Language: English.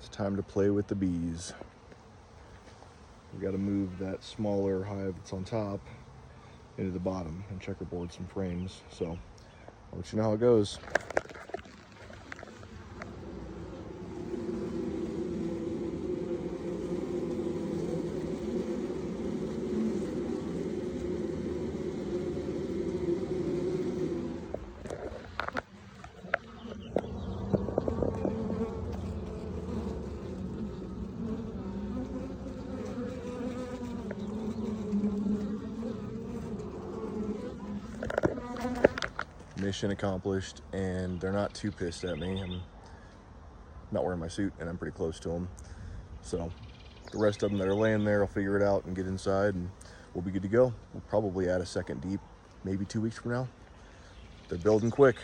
It's time to play with the bees. We got to move that smaller hive that's on top into the bottom and checkerboard some frames. So I'll let you know how it goes. Mission accomplished, and they're not too pissed at me. I'm not wearing my suit and I'm pretty close to them. So the rest of them that are laying there, I'll figure it out and get inside and we'll be good to go. We'll probably add a second deep, maybe 2 weeks from now. They're building quick.